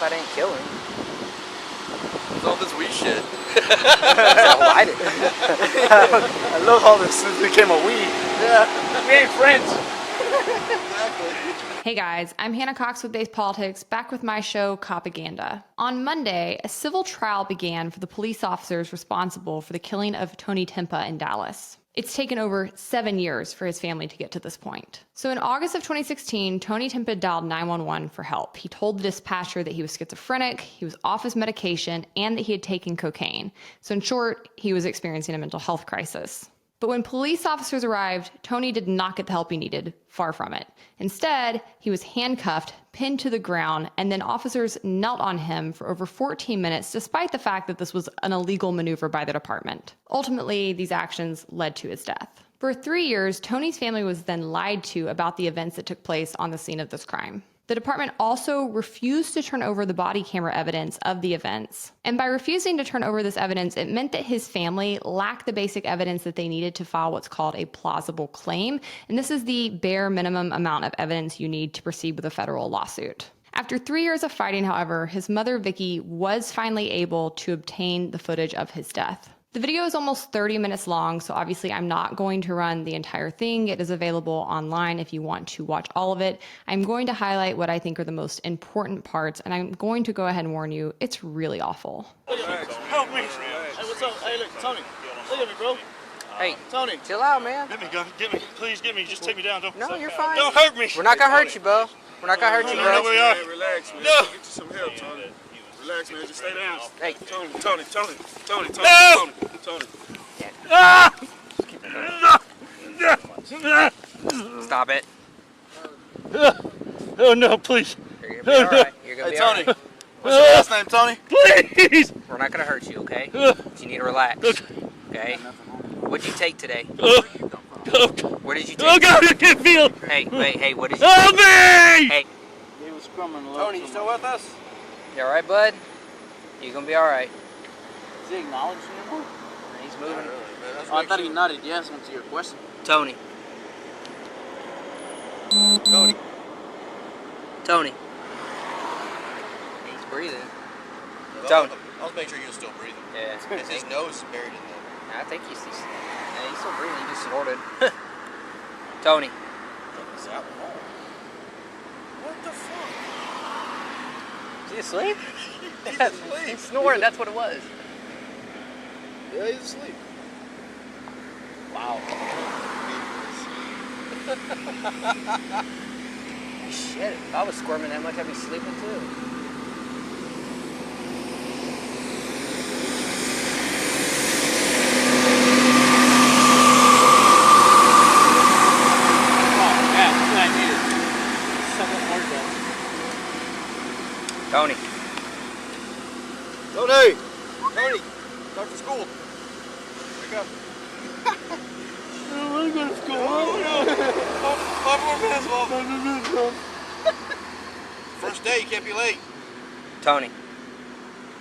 I didn't kill him. It's all this weed shit. I'll light it. I love how this became a weed. Yeah, we ain't friends. Hey guys, I'm Hannah Cox with Base Politics, back with my show, Copaganda. On Monday, a civil trial began for the police officers responsible for the killing of Tony Timpa in Dallas. It's taken over 7 years for his family to get to this point. So in August of 2016, Tony Timpa dialed 911 for help. He told the dispatcher that he was schizophrenic, he was off his medication, and that he had taken cocaine. So in short, he was experiencing a mental health crisis. But when police officers arrived, Tony did not get the help he needed, far from it. Instead, he was handcuffed, pinned to the ground, and then officers knelt on him for over 14 minutes, despite the fact that this was an illegal maneuver by the department. Ultimately, these actions led to his death. For 3 years, Tony's family was then lied to about the events that took place on the scene of this crime. The department also refused to turn over the body camera evidence of the events. And by refusing to turn over this evidence, it meant that his family lacked the basic evidence that they needed to file what's called a plausible claim. And this is the bare minimum amount of evidence you need to proceed with a federal lawsuit. After 3 years of fighting, however, his mother, Vicky, was finally able to obtain the footage of his death. The video is almost 30 minutes long, so obviously I'm not going to run the entire thing. It is available online if you want to watch all of it. I'm going to highlight what I think are the most important parts, and I'm going to go ahead and warn you, it's really awful. Help me! Hey, what's up? Hey, look, Tony. Look at me, bro. Hey, Tony. Chill out, man. Get me, gun. Get me. Please get me. Just take me down. No, you're fine. Don't hurt me. We're not gonna hurt you, bro. We're not gonna hurt you, bro. Relax, man. No. Get you some help, Tony. Relax, man. Just stay down. Hey. Tony. No! Tony. Yeah. Stop it. Oh, no, please. You're gonna be alright. You're gonna be Tony. alright. What's your last name, Tony? Please. We're not gonna hurt you, okay? But you need to relax. Okay? What'd you take today? What did you take? Oh, God, I can't feel. Hey, what did you Help me! Hey. He was scrumming low. Tony, you still with us? You alright, bud? You gonna be alright. Is he acknowledging anymore? He's moving. Oh, I thought he nodded yes to your question. Tony. Tony. He's breathing. Tony. I'll make sure you're still breathing. Yeah. Because his nose is buried in there. I think he's still breathing. He just snorted. Tony. What the fuck? Is he asleep? He's asleep. He's snoring. That's what it was. Yeah, he's asleep. Wow. Shit, if I was squirming that much, I'd be sleeping too. Tony. Tony! Start for school. Wake up. I want to go to school. Basketball. First day, you can't be late. Tony.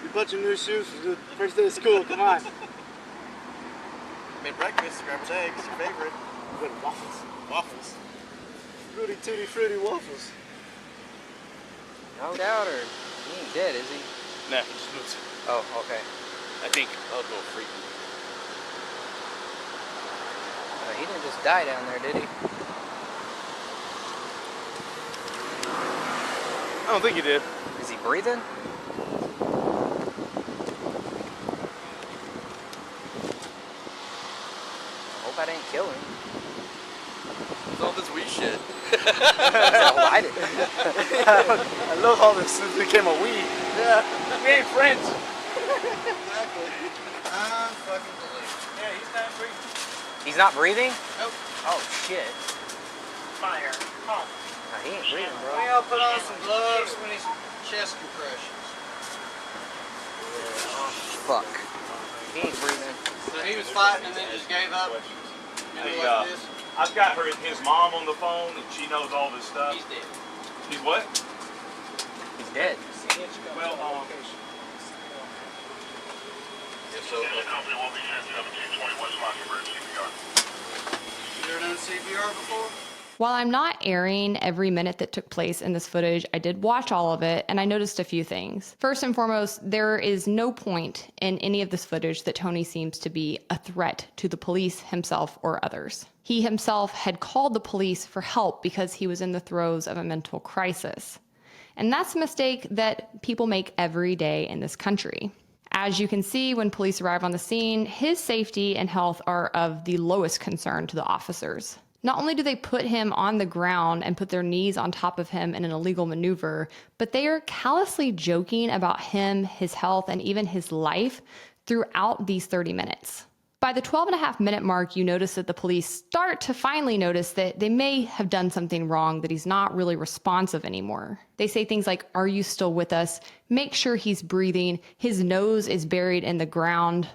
You bought your new shoes for the first day of school. Come on. Made breakfast, scrambled eggs, your favorite. Good waffles. Waffles. Fruity, tutti, fruity waffles. No doubt, or he ain't dead, is he? Nah, he just moves. Oh, okay. I think I'll go freak. He didn't just die down there, did he? I don't think he did. Is he breathing? I hope I didn't kill him. It's all this weed shit. I'll light it. I love how this became a weed. Yeah, We ain't friends. exactly. I'm fucking believe. Yeah, he's not breathing. He's not breathing? Nope. Oh, shit. Fire. Huh. Nah, he ain't breathing, bro. We all put on some gloves when he's chest compressions. Fuck. He ain't breathing. So he was fighting and then just gave up. Hey, I've got his mom on the phone, and she knows all this stuff. He's dead. He's what? He's dead. Well, Yeah, so, you ever done CPR before? While I'm not airing every minute that took place in this footage, I did watch all of it and I noticed a few things. First and foremost, there is no point in any of this footage that Tony seems to be a threat to the police, himself, or others. He himself had called the police for help because he was in the throes of a mental crisis. And that's a mistake that people make every day in this country. As you can see, when police arrive on the scene, his safety and health are of the lowest concern to the officers. Not only do they put him on the ground and put their knees on top of him in an illegal maneuver, but they are callously joking about him, his health, and even his life throughout these 30 minutes. By the 12.5-minute mark, you notice that the police start to finally notice that they may have done something wrong, that he's not really responsive anymore. They say things like, "Are you still with us? Make sure he's breathing. His nose is buried in the ground."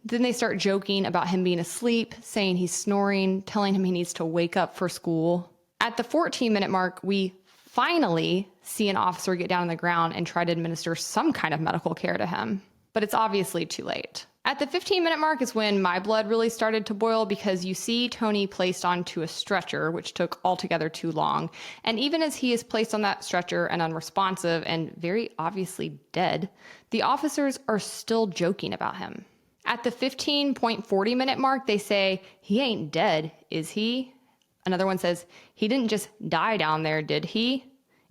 Then they start joking about him being asleep, saying he's snoring, telling him he needs to wake up for school. At the 14-minute mark, we finally see an officer get down on the ground and try to administer some kind of medical care to him. But it's obviously too late. At the 15-minute mark is when my blood really started to boil, because you see Tony placed onto a stretcher, which took altogether too long. And even as he is placed on that stretcher and unresponsive and very obviously dead, the officers are still joking about him. At the 15.40-minute mark, they say, "He ain't dead, is he?" Another one says, "He didn't just die down there, did he?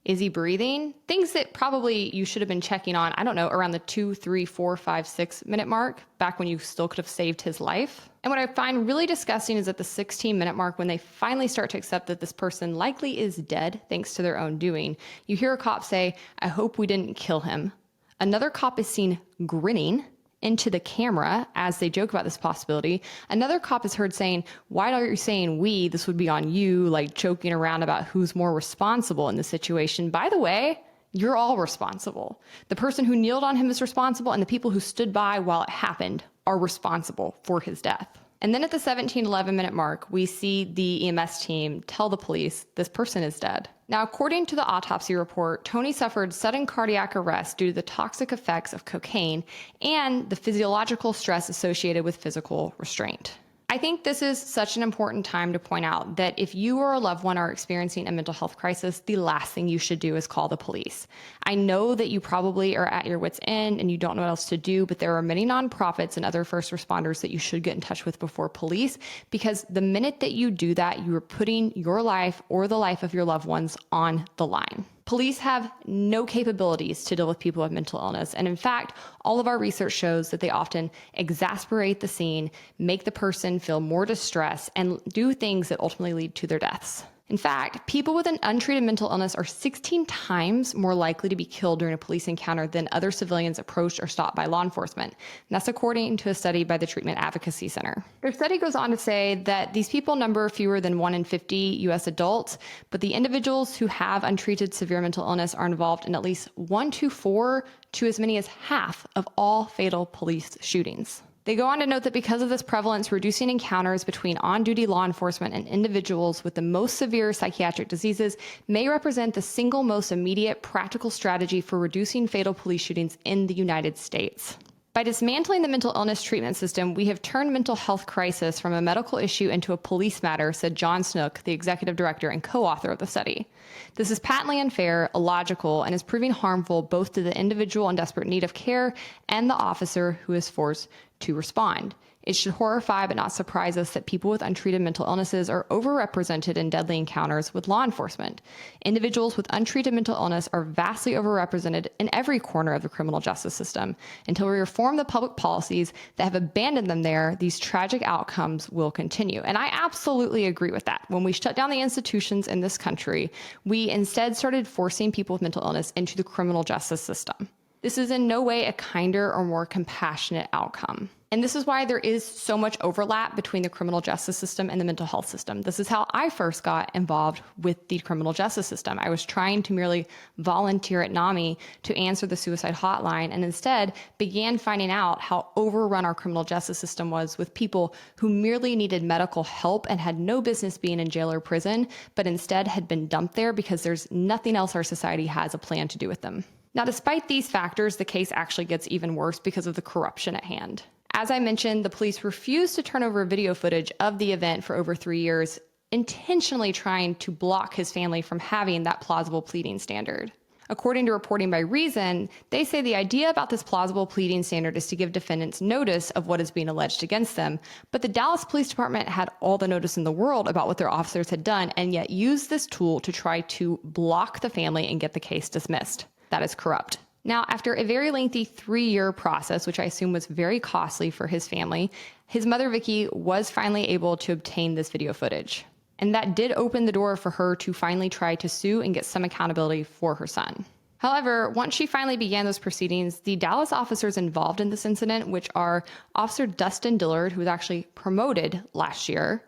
Is he breathing?" Things that probably you should have been checking on, I don't know, around the 2, 3, 4, 5, 6-minute mark, back when you still could have saved his life. And what I find really disgusting is at the 16-minute mark, when they finally start to accept that this person likely is dead thanks to their own doing, you hear a cop say, "I hope we didn't kill him." Another cop is seen grinning into the camera as they joke about this possibility. Another cop is heard saying, "Why are you saying we? This would be on you," like joking around about who's more responsible in the situation. By the way, you're all responsible. The person who kneeled on him is responsible, and the people who stood by while it happened are responsible for his death. And then at the 17-11-minute mark, we see the EMS team tell the police this person is dead. Now, according to the autopsy report, Tony suffered sudden cardiac arrest due to the toxic effects of cocaine and the physiological stress associated with physical restraint. I think this is such an important time to point out that if you or a loved one are experiencing a mental health crisis, the last thing you should do is call the police. I know that you probably are at your wit's end and you don't know what else to do, but there are many nonprofits and other first responders that you should get in touch with before police, because the minute that you do that, you are putting your life or the life of your loved ones on the line. Police have no capabilities to deal with people with mental illness. And in fact, all of our research shows that they often exasperate the scene, make the person feel more distress, and do things that ultimately lead to their deaths. In fact, people with an untreated mental illness are 16 times more likely to be killed during a police encounter than other civilians approached or stopped by law enforcement. And that's according to a study by the Treatment Advocacy Center. Their study goes on to say that these people number fewer than 1 in 50 U.S. adults, but the individuals who have untreated severe mental illness are involved in at least 1 to 4 to as many as half of all fatal police shootings. They go on to note that because of this prevalence, reducing encounters between on-duty law enforcement and individuals with the most severe psychiatric diseases may represent the single most immediate practical strategy for reducing fatal police shootings in the United States. By dismantling the mental illness treatment system, we have turned mental health crisis from a medical issue into a police matter, said John Snook, the executive director and co-author of the study. This is patently unfair, illogical, and is proving harmful both to the individual in desperate need of care and the officer who is forced to respond. It should horrify but not surprise us that people with untreated mental illnesses are overrepresented in deadly encounters with law enforcement. Individuals with untreated mental illness are vastly overrepresented in every corner of the criminal justice system. Until we reform the public policies that have abandoned them there, these tragic outcomes will continue. And I absolutely agree with that. When we shut down the institutions in this country, we instead started forcing people with mental illness into the criminal justice system. This is in no way a kinder or more compassionate outcome. And this is why there is so much overlap between the criminal justice system and the mental health system. This is how I first got involved with the criminal justice system. I was trying to merely volunteer at NAMI to answer the suicide hotline, and instead began finding out how overrun our criminal justice system was with people who merely needed medical help and had no business being in jail or prison, but instead had been dumped there because there's nothing else our society has a plan to do with them. Now, despite these factors, the case actually gets even worse because of the corruption at hand. As I mentioned, the police refused to turn over video footage of the event for over 3 years intentionally trying to block his family from having that plausible pleading standard. According to reporting by Reason, they say the idea about this plausible pleading standard is to give defendants notice of what is being alleged against them. But the Dallas Police Department had all the notice in the world about what their officers had done and yet used this tool to try to block the family and get the case dismissed. That is corrupt. Now, after a very lengthy 3-year process, which I assume was very costly for his family, his mother, Vicky, was finally able to obtain this video footage. And that did open the door for her to finally try to sue and get some accountability for her son. However, once she finally began those proceedings, the Dallas officers involved in this incident, which are Officer Dustin Dillard, who was actually promoted last year,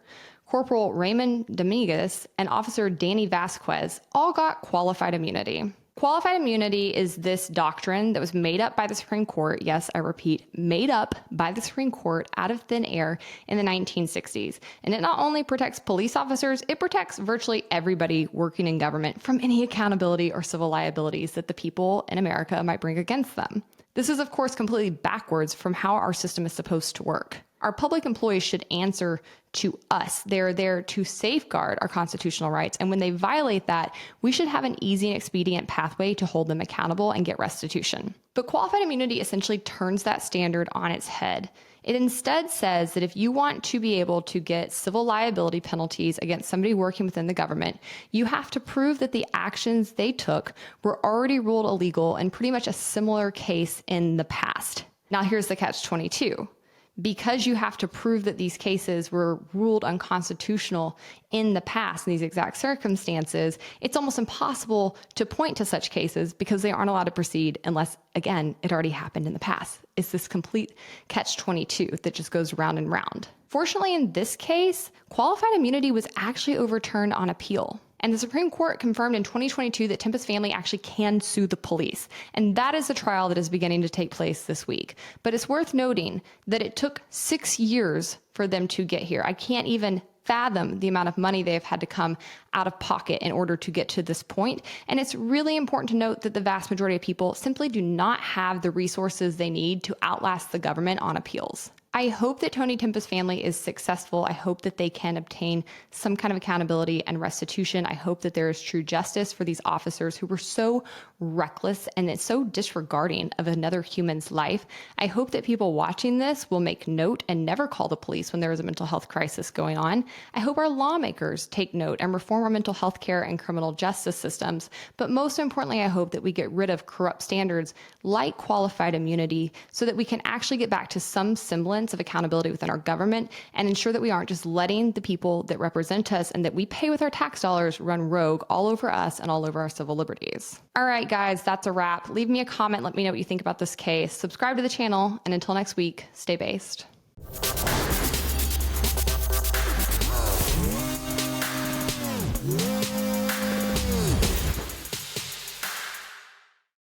Corporal Raymond Dominguez, and Officer Danny Vasquez, all got qualified immunity. Qualified immunity is this doctrine that was made up by the Supreme Court. Yes, I repeat, made up by the Supreme Court out of thin air in the 1960s. And it not only protects police officers, it protects virtually everybody working in government from any accountability or civil liabilities that the people in America might bring against them. This is, of course, completely backwards from how our system is supposed to work. Our public employees should answer to us. They're there to safeguard our constitutional rights. And when they violate that, we should have an easy and expedient pathway to hold them accountable and get restitution. But qualified immunity essentially turns that standard on its head. It instead says that if you want to be able to get civil liability penalties against somebody working within the government, you have to prove that the actions they took were already ruled illegal in pretty much a similar case in the past. Now here's the catch-22. Because you have to prove that these cases were ruled unconstitutional in the past in these exact circumstances, it's almost impossible to point to such cases because they aren't allowed to proceed unless, again, it already happened in the past. It's this complete catch-22 that just goes round and round. Fortunately, in this case, qualified immunity was actually overturned on appeal. And the Supreme Court confirmed in 2022 that Timpa's family actually can sue the police. And that is a trial that is beginning to take place this week. But it's worth noting that it took 6 years for them to get here. I can't even fathom the amount of money they've had to come out of pocket in order to get to this point. And it's really important to note that the vast majority of people simply do not have the resources they need to outlast the government on appeals. I hope that Tony Timpa's family is successful. I hope that they can obtain some kind of accountability and restitution. I hope that there is true justice for these officers who were so reckless and it's so disregarding of another human's life. I hope that people watching this will make note and never call the police when there is a mental health crisis going on. I hope our lawmakers take note and reform our mental health care and criminal justice systems. But most importantly, I hope that we get rid of corrupt standards like qualified immunity so that we can actually get back to some semblance of accountability within our government and ensure that we aren't just letting the people that represent us and that we pay with our tax dollars run rogue all over us and all over our civil liberties. All right, guys, that's a wrap. Leave me a comment. Let me know what you think about this case. Subscribe to the channel. And until next week, stay based.